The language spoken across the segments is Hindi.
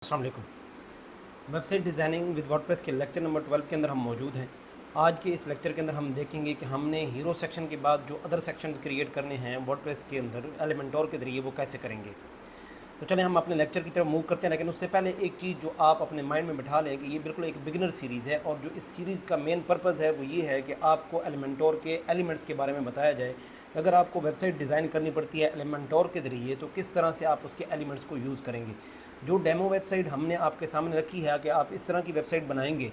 अस्सलाम वालेकुम। वेबसाइट डिज़ाइनिंग विद वर्डप्रेस के लेक्चर नंबर 12 के अंदर हम मौजूद हैं। आज के इस लेक्चर के अंदर हम देखेंगे कि हमने हीरो सेक्शन के बाद जो अदर सेक्शंस क्रिएट करने हैं वर्डप्रेस के अंदर एलिमेंटोर के ज़रिए वो कैसे करेंगे। तो चलें हम अपने लेक्चर की तरफ मूव करते हैं, लेकिन उससे पहले एक चीज़ जो आप अपने माइंड में बिठा लें कि ये बिल्कुल एक बिगिनर सीरीज़ है और जो इस सीरीज़ का मेन पर्पज़ है वो ये है कि आपको एलिमेंटोर के एलिमेंट्स के बारे में बताया जाए। अगर आपको वेबसाइट डिज़ाइन करनी पड़ती है एलिमेंटोर के ज़रिए तो किस तरह से आप उसके एलिमेंट्स को यूज़ करेंगे। जो डेमो वेबसाइट हमने आपके सामने रखी है कि आप इस तरह की वेबसाइट बनाएंगे,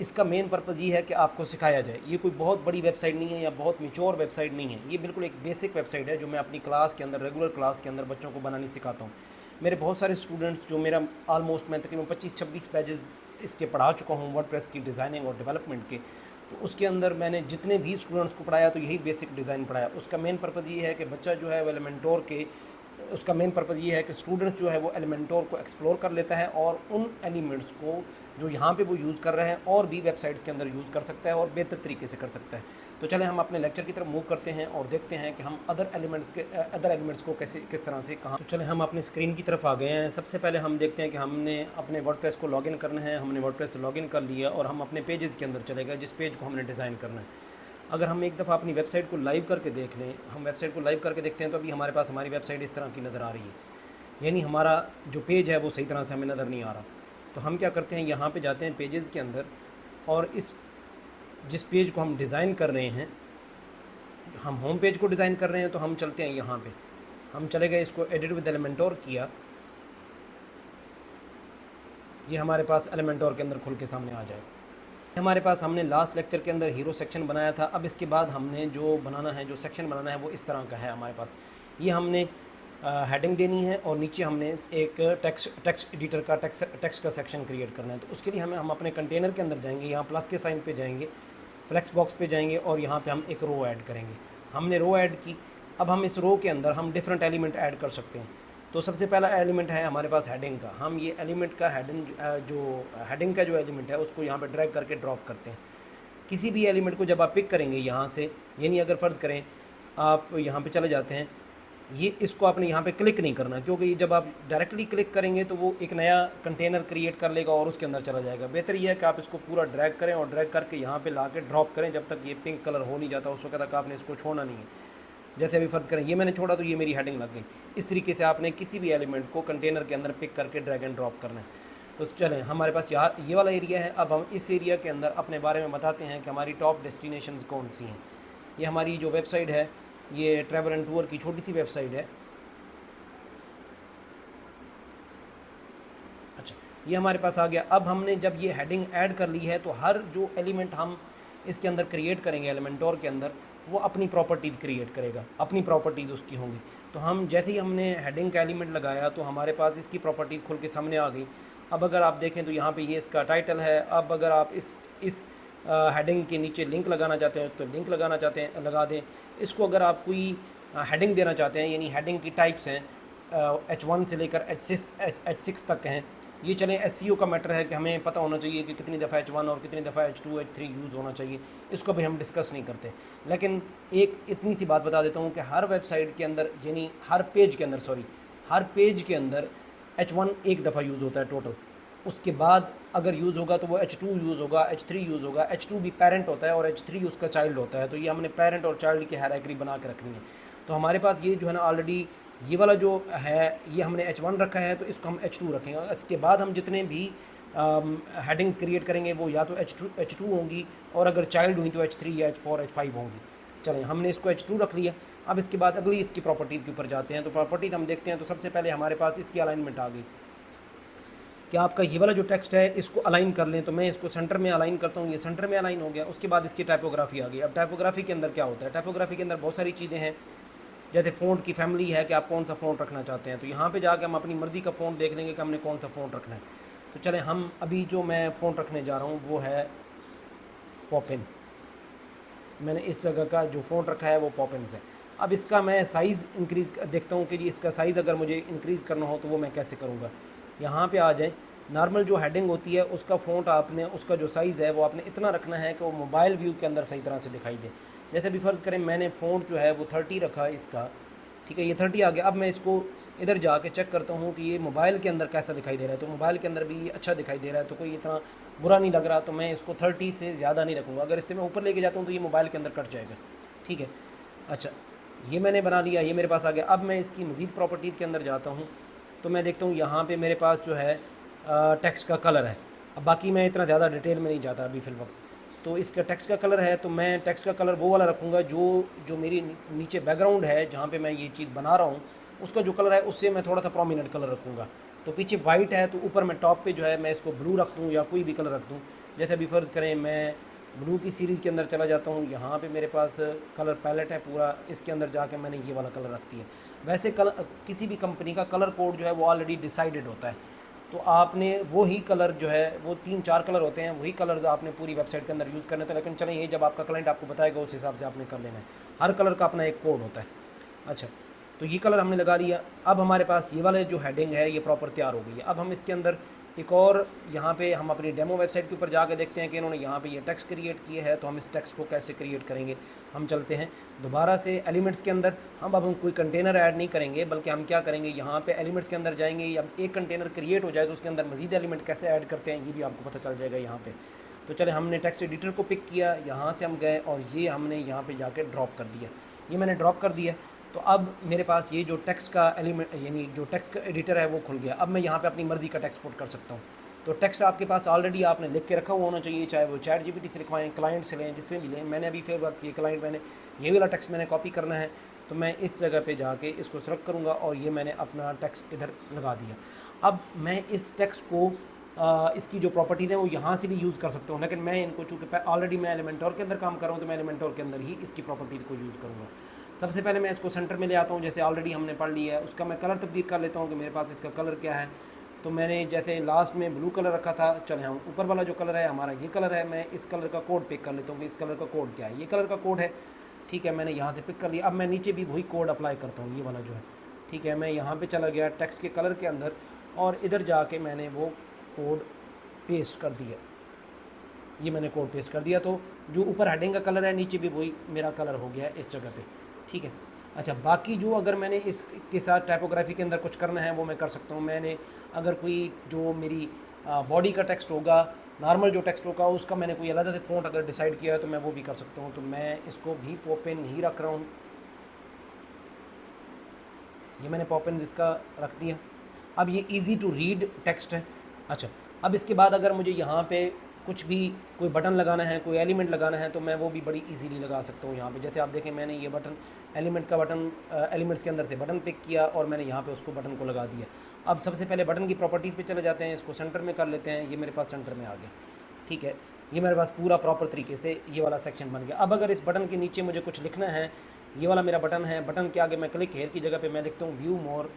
इसका मेन पर्पज़ ये है कि आपको सिखाया जाए। ये कोई बहुत बड़ी वेबसाइट नहीं है या बहुत मैच्योर वेबसाइट नहीं है, ये बिल्कुल एक बेसिक वेबसाइट है जो मैं अपनी क्लास के अंदर, रेगुलर क्लास के अंदर बच्चों को बनानी सिखाता हूँ। मेरे बहुत सारे स्टूडेंट्स जो मेरा ऑलमोस्ट मैं तकरीबन 25-26 पेजेस इसके पढ़ा चुका हूँ वर्डप्रेस की डिज़ाइनिंग और डेवलपमेंट के। तो उसके अंदर मैंने जितने भी स्टूडेंट्स को पढ़ाया तो यही बेसिक डिज़ाइन पढ़ाया। उसका मेन पर्पज़ ये है कि बच्चा जो है वो एलिमेंटोर के उसका मेन पर्पज़ ये है कि स्टूडेंट जो है वो एलिमेंटोर को एक्सप्लोर कर लेता है और उन एलिमेंट्स को जो यहाँ पे वो यूज़ कर रहे हैं और भी वेबसाइट्स के अंदर यूज़ कर सकता है और बेहतर तरीके से कर सकता है। तो चलें हम अपने लेक्चर की तरफ मूव करते हैं और देखते हैं कि हम अदर एलिमेंट्स को कैसे किस तरह से कहाँ। तो चलें हम अपनी स्क्रीन की तरफ आ गए हैं। सबसे पहले हम देखते हैं कि हमने अपने वर्डप्रेस को लॉगिन करना है। हमने वर्डप्रेस से लॉगिन कर लिया और हम अपने पेजेस के अंदर चले गए जिस पेज को हमने डिज़ाइन करना है। अगर हम एक दफ़ा अपनी वेबसाइट को लाइव करके देख लें, हम वेबसाइट को लाइव करके देखते हैं तो अभी हमारे पास हमारी वेबसाइट इस तरह की नज़र आ रही है, यानी हमारा जो पेज है वो सही तरह से हमें नज़र नहीं आ रहा। तो हम क्या करते हैं, यहाँ पे जाते हैं पेजेस के अंदर और इस जिस पेज को हम डिज़ाइन कर रहे हैं, हम होम पेज को डिज़ाइन कर रहे हैं, तो हम चलते हैं यहाँ पे, हम चले गए, इसको एडिट विद एलिमेंटोर किया, ये हमारे पास एलिमेंटोर के अंदर खुल के सामने आ जाए। हमारे पास हमने लास्ट लेक्चर के अंदर हीरो सेक्शन बनाया था। अब इसके बाद हमने जो बनाना है, जो सेक्शन बनाना है वो इस तरह का है हमारे पास। ये हमने हेडिंग देनी है और नीचे हमने एक टेक्स्ट एडिटर का टेक्स्ट का सेक्शन क्रिएट करना है। तो उसके लिए हम अपने कंटेनर के अंदर जाएंगे, यहाँ प्लस के साइन पे जाएंगे, फ्लेक्स बॉक्स पे जाएंगे और यहाँ पे हम एक रो ऐड करेंगे। हमने रो ऐड की। अब हम इस रो के अंदर हम डिफरेंट एलिमेंट ऐड कर सकते हैं। तो सबसे पहला एलिमेंट है हमारे पास हेडिंग का। हम ये एलिमेंट का हेडिंग का जो एलिमेंट है उसको यहाँ पे ड्रैग करके ड्रॉप करते हैं। किसी भी एलिमेंट को जब आप पिक करेंगे यहाँ से, यानी अगर फ़र्ज़ करें आप यहाँ पे चले जाते हैं, ये इसको आपने यहाँ पे क्लिक नहीं करना, क्योंकि जब आप डायरेक्टली क्लिक करेंगे तो वो एक नया कंटेनर क्रिएट कर लेगा और उसके अंदर चला जाएगा। बेहतर ये है कि आप इसको पूरा ड्रैग करें और ड्रैग करके यहाँ पे ला के ड्रॉप करें। जब तक ये पिंक कलर हो नहीं जाता उस वक्त तक आपने इसको छोड़ना नहीं है। जैसे अभी फ़र्ज़ करें ये मैंने छोड़ा तो ये मेरी हेडिंग लग गई। इस तरीके से आपने किसी भी एलिमेंट को कंटेनर के अंदर पिक करके ड्रैग एंड ड्रॉप करना है। तो चलें, हमारे पास यहाँ ये वाला एरिया है। अब हम इस एरिया के अंदर अपने बारे में बताते हैं कि हमारी टॉप डेस्टिनेशंस कौन सी हैं। ये हमारी जो वेबसाइट है, ये ट्रैवल एंड टूर की छोटी सी वेबसाइट है। अच्छा, ये हमारे पास आ गया। अब हमने जब ये हेडिंग ऐड कर ली है तो हर जो एलिमेंट हम इसके अंदर क्रिएट करेंगे एलिमेंटोर के अंदर, वो अपनी प्रॉपर्टीज़ क्रिएट करेगा, अपनी प्रॉपर्टीज़ उसकी होंगी। तो हम जैसे ही हमने हेडिंग का एलिमेंट लगाया तो हमारे पास इसकी प्रॉपर्टीज़ खुल के सामने आ गई। अब अगर आप देखें तो यहाँ पे ये इसका टाइटल है। अब अगर आप इस हेडिंग के नीचे लिंक लगाना चाहते हैं तो लिंक लगाना चाहते हैं लगा दें। इसको अगर आप कोई हेडिंग देना चाहते हैं, यानी हेडिंग की टाइप्स हैं H1 से लेकर H6 तक हैं। ये चलें, SEO का मैटर है कि हमें पता होना चाहिए कि कितनी दफ़ा H1 और कितनी दफ़ा H2 H3 यूज़ होना चाहिए। इसको भी हम डिस्कस नहीं करते, लेकिन एक इतनी सी बात बता देता हूँ कि हर वेबसाइट के अंदर, यानी हर पेज के अंदर H1 एक दफ़ा यूज़ होता है टोटल। उसके बाद अगर यूज़ होगा तो वो H2 यूज़ होगा, H3 यूज़ होगा। H2 भी पेरेंट होता है और H3 उसका चाइल्ड होता है। तो ये हमने पेरेंट और चाइल्ड की हायरार्की बना के रखनी है। तो हमारे पास ये जो है ना, ऑलरेडी ये वाला जो है ये हमने H1 रखा है, तो इसको हम H2 रखेंगे। इसके बाद हम जितने भी हेडिंग्स क्रिएट करेंगे वो या तो H2 होंगी, और अगर चाइल्ड हुई तो H3 या H4 H5 होंगी। चलें, हमने इसको H2 रख लिया। अब इसके बाद अगली इसकी प्रॉपर्टीज़ के ऊपर जाते हैं। तो प्रॉपर्टीज़ हम देखते हैं। तो सबसे पहले हमारे पास इसकी अलाइनमेंट आ गई कि आपका ये वाला जो टेक्स्ट है इसको अलाइन कर लें। तो मैं इसको सेंटर में अलाइन करता हूँ, ये सेंटर में अलाइन हो गया। उसके बाद इसकी टाइपोग्राफी आ गई। अब टाइपोग्राफी के अंदर क्या होता है, टाइपोग्राफी के अंदर बहुत सारी चीज़ें हैं। जैसे फ़ॉन्ट की फैमिली है कि आप कौन सा फ़ॉन्ट रखना चाहते हैं। तो यहाँ पे जाके हम अपनी मर्ज़ी का फ़ॉन्ट देख लेंगे कि हमने कौन सा फ़ॉन्ट रखना है। तो चलें, हम अभी जो मैं फ़ॉन्ट रखने जा रहा हूँ वो है पॉपिंस। मैंने इस जगह का जो फ़ॉन्ट रखा है वो पॉपिंस है। अब इसका मैं साइज़ इंक्रीज़ देखता हूँ कि जी इसका साइज़ अगर मुझे इंक्रीज़ करना हो तो वो मैं कैसे करूँगा। यहाँ पे आ जाएँ। नॉर्मल जो हेडिंग होती है उसका फ़ॉन्ट आपने, उसका जो साइज़ है वो आपने इतना रखना है कि वो मोबाइल व्यू के अंदर सही तरह से दिखाई दे। जैसे भी फ़र्ज़ करें मैंने फ़ॉन्ट जो है वो 30 रखा है इसका, ठीक है, ये 30 आ गया। अब मैं इसको इधर जाके चेक करता हूँ कि ये मोबाइल के अंदर कैसा दिखाई दे रहा है, तो मोबाइल के अंदर भी अच्छा दिखाई दे रहा है, तो कोई इतना बुरा नहीं लग रहा, तो मैं इसको 30 से ज़्यादा नहीं रखूँगा। अगर इससे मैं ऊपर लेके जाता हूँ तो ये मोबाइल के अंदर कट जाएगा। ठीक है, अच्छा ये मैंने बना लिया, ये मेरे पास आ गया। अब मैं इसकी मज़ीद प्रॉपर्टीज़ के अंदर जाता हूँ तो मैं देखता हूँ यहाँ पे मेरे पास जो है टेक्स्ट का कलर है। अब बाकी मैं इतना ज़्यादा डिटेल में नहीं जाता अभी फ़िल वक्त। तो इसका टेक्स्ट का कलर है, तो मैं टेक्स्ट का कलर वो वाला रखूँगा जो जो मेरी नीचे बैकग्राउंड है जहाँ पे मैं ये चीज़ बना रहा हूँ, उसका जो कलर है उससे मैं थोड़ा सा प्रोमिनेंट कलर रखूँगा। तो पीछे वाइट है तो ऊपर मैं टॉप पे जो है मैं इसको ब्लू रख दूँ या कोई भी कलर रख दूँ। जैसे अभी फ़र्ज़ करें मैं ब्लू की सीरीज़ के अंदर चला जाता हूँ, यहाँ पे मेरे पास कलर पैलेट है पूरा, इसके अंदर जाके मैंने ये वाला कलर रख दिया। वैसे किसी भी कंपनी का कलर कोड जो है वो ऑलरेडी डिसाइडेड होता है, तो आपने वही कलर जो है वो 3-4 कलर होते हैं, वही कलर आपने पूरी वेबसाइट के अंदर यूज़ करने थे। लेकिन चलें, ये जब आपका क्लाइंट आपको बताएगा उस हिसाब से आपने कर लेना है। हर कलर का अपना एक कोड होता है। अच्छा, तो ये कलर हमने लगा लिया। अब हमारे पास ये वाले जो हेडिंग है ये प्रॉपर तैयार हो गई है। अब हम इसके अंदर एक और यहाँ पे हम अपनी डेमो वेबसाइट के ऊपर जाके देखते हैं कि इन्होंने यहाँ पे ये टेक्स्ट क्रिएट किए है, तो हम इस टेक्स्ट को कैसे क्रिएट करेंगे। हम चलते हैं दोबारा से एलिमेंट्स के अंदर। हम कोई कंटेनर ऐड नहीं करेंगे, बल्कि हम क्या करेंगे, यहाँ पे एलिमेंट्स के अंदर जाएंगे। अब एक कंटेनर क्रिएट हो जाए तो उसके अंदर मज़ीद एलिमेंट कैसे ऐड करते हैं ये भी आपको पता चल जाएगा यहाँ पर। तो चले, हमने टेक्स्ट एडिटर को पिक किया, यहाँ से हम गए और ये हमने यहाँ पर जाके ड्रॉप कर दिया। ये मैंने ड्रॉप कर दिया। तो अब मेरे पास ये जो टेक्स्ट का एलिमेंट यानी जो टेक्स्ट का एडिटर है वो खुल गया। अब मैं यहाँ पे अपनी मर्ज़ी का टेक्स्ट पुट कर सकता हूँ। तो टेक्स्ट आपके पास ऑलरेडी आपने लिख के रखा हुआ होना चाहिए, चाहे वो चैट जीपीटी से लिखवाएं, क्लाइंट से लें, जिससे भी लें। मैंने अभी फिर बात की क्लाइंट, मैंने ये वाला टेक्स्ट मैंने कॉपी करना है, तो मैं इस जगह पे जाके इसको सेलेक्ट करूँगा और ये मैंने अपना टेक्स्ट इधर लगा दिया। अब मैं इस टेक्स्ट को इसकी जो प्रॉपर्टीज़ हैं वो यहाँ से भी यूज़ कर सकता हूँ, लेकिन मैं इनको चूँकि ऑलरेडी मैं एलिमेंटोर के अंदर काम कर रहा हूँ तो मैं एलिमेंटोर के अंदर ही इसकी प्रॉपर्टीज़ को यूज़ करूँगा। सबसे पहले मैं इसको सेंटर में ले आता हूँ, जैसे ऑलरेडी हमने पढ़ लिया है। उसका मैं कलर तब्दील कर लेता हूँ कि मेरे पास इसका कलर क्या है। तो मैंने जैसे लास्ट में ब्लू कलर रखा था, चले हम ऊपर वाला जो कलर है हमारा ये कलर है, मैं इस कलर का कोड पिक कर लेता हूँ कि इस कलर का कोड क्या है। ये कलर का कोड है, ठीक है, मैंने यहाँ से पिक कर लिया। अब मैं नीचे भी वही कोड अप्लाई करता हूँ, ये वाला जो है, ठीक है। मैं यहाँ पर चला गया टेक्स्ट के कलर के अंदर और इधर जाके मैंने वो कोड पेस्ट कर दिया। ये मैंने कोड पेस्ट कर दिया, तो जो ऊपर हेडिंग का कलर है नीचे भी वही मेरा कलर हो गया है इस जगह पे, ठीक है। अच्छा, बाकी जो अगर मैंने इसके साथ टाइपोग्राफी के अंदर कुछ करना है वो मैं कर सकता हूँ। मैंने अगर कोई जो मेरी बॉडी का टेक्स्ट होगा, नॉर्मल जो टेक्स्ट होगा, उसका मैंने कोई अलग से फ़ॉन्ट अगर डिसाइड किया है तो मैं वो भी कर सकता हूँ। तो मैं इसको भी पॉपिन ही रख रहा हूँ, ये मैंने पॉपिन इसका रख दिया। अब ये ईज़ी टू रीड टेक्स्ट है। अच्छा, अब इसके बाद अगर मुझे यहाँ पे कुछ भी कोई बटन लगाना है, कोई एलिमेंट लगाना है, तो मैं वो भी बड़ी इजीली लगा सकता हूँ यहाँ पे। जैसे आप देखें, मैंने ये बटन एलिमेंट का बटन एलिमेंट्स के अंदर से बटन पिक किया और मैंने यहाँ पे उसको बटन को लगा दिया। अब सबसे पहले बटन की प्रॉपर्टीज़ पे चले जाते हैं, इसको सेंटर में कर लेते हैं। ये मेरे पास सेंटर में आ गया, ठीक है। ये मेरे पास पूरा प्रॉपर तरीके से ये वाला सेक्शन बन गया। अब अगर इस बटन के नीचे मुझे कुछ लिखना है, ये वाला मेरा बटन है, बटन के आगे मैं क्लिक हेयर की जगह पर मैं लिखता हूँ व्यू मोर,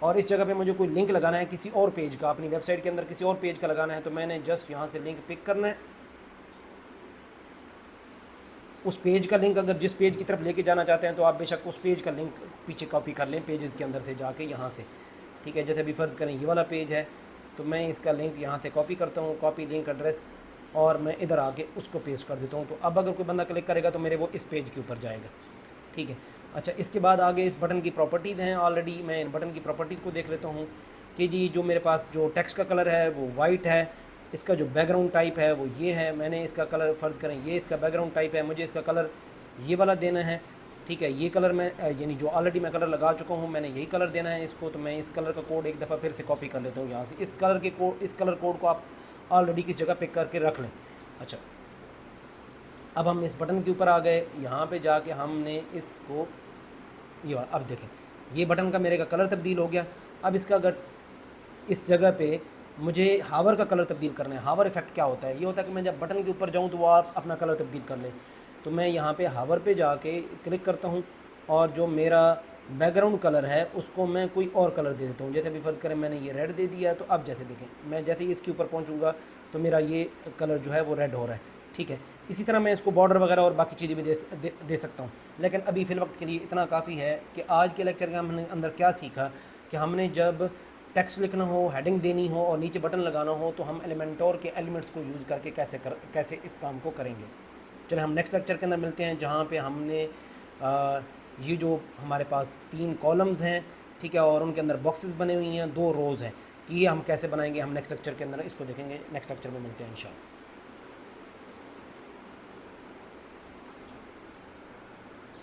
और इस जगह पे मुझे कोई लिंक लगाना है किसी और पेज का, अपनी वेबसाइट के अंदर किसी और पेज का लगाना है, तो मैंने जस्ट यहाँ से लिंक पिक करना है। उस पेज का लिंक अगर जिस पेज की तरफ लेके जाना चाहते हैं तो आप बेशक उस पेज का लिंक पीछे कॉपी कर लें पेजेस के अंदर से जाके यहाँ से, ठीक है। जैसे अभी फ़र्ज़ करें ये वाला पेज है, तो मैं इसका लिंक यहाँ से कॉपी करता हूँ, कॉपी लिंक एड्रेस, और मैं इधर आके उसको पेस्ट कर देता हूँ। तो अब अगर कोई बंदा क्लिक करेगा तो मेरे वो इस पेज के ऊपर जाएगा, ठीक है। अच्छा, इसके बाद आगे इस बटन की प्रॉपर्टीज़ हैं। ऑलरेडी मैं इन बटन की प्रॉपर्टीज़ को देख लेता हूँ कि जी जो मेरे पास जो टेक्स्ट का कलर है वो वाइट है, इसका जो बैकग्राउंड टाइप है वो ये है। मैंने इसका कलर फ़र्ज़ करें ये इसका बैकग्राउंड टाइप है, मुझे इसका कलर ये वाला देना है, ठीक है। ये कलर मैं यानी जो ऑलरेडी मैं कलर लगा चुका हूँ मैंने यही कलर देना है इसको। तो मैं इस कलर का कोड एक दफ़ा फिर से कॉपी कर लेता हूँ यहाँ से। इस कलर कोड को आप ऑलरेडी किस जगह पिक करके रख लें। अच्छा, अब हम इस बटन के ऊपर आ गए, यहाँ पे जाके हमने इसको ये अब देखें ये बटन का मेरे का कलर तब्दील हो गया। अब इसका अगर इस जगह पे मुझे हावर का कलर तब्दील करना है, हावर इफ़ेक्ट क्या होता है, ये होता है कि मैं जब बटन के ऊपर जाऊँ तो वो आप अपना कलर तब्दील कर लें। तो मैं यहाँ पे हावर पे जाके क्लिक करता हूँ और जो मेरा बैकग्राउंड कलर है उसको मैं कोई और कलर दे देता हूँ। जैसे अभी फ़र्ज़ करें मैंने ये रेड दे दिया है, तो अब जैसे देखें मैं जैसे ही इसके ऊपर पहुँचूँगा तो मेरा ये कलर जो है वो रेड हो रहा है, ठीक है। इसी तरह मैं इसको बॉर्डर वगैरह और बाकी चीज़ें भी दे सकता हूँ। लेकिन अभी फ़िल वक्त के लिए इतना काफ़ी है कि आज के लेक्चर के हमने अंदर क्या सीखा कि हमने जब टेक्स्ट लिखना हो, हेडिंग देनी हो और नीचे बटन लगाना हो तो हम एलिमेंटोर के एलिमेंट्स को यूज़ करके कैसे इस काम को करेंगे। चलिए हम नेक्स्ट लेक्चर के अंदर मिलते हैं जहाँ पे हमने ये जो हमारे पास 3 कॉलम्स हैं, ठीक है, और उनके अंदर बॉक्सेस बने हुई हैं, 2 रोज़ हैं, कि ये हम कैसे बनाएंगे हम नेक्स्ट लेक्चर के अंदर इसको देखेंगे। नेक्स्ट लेक्चर में मिलते हैं इंशाल्लाह।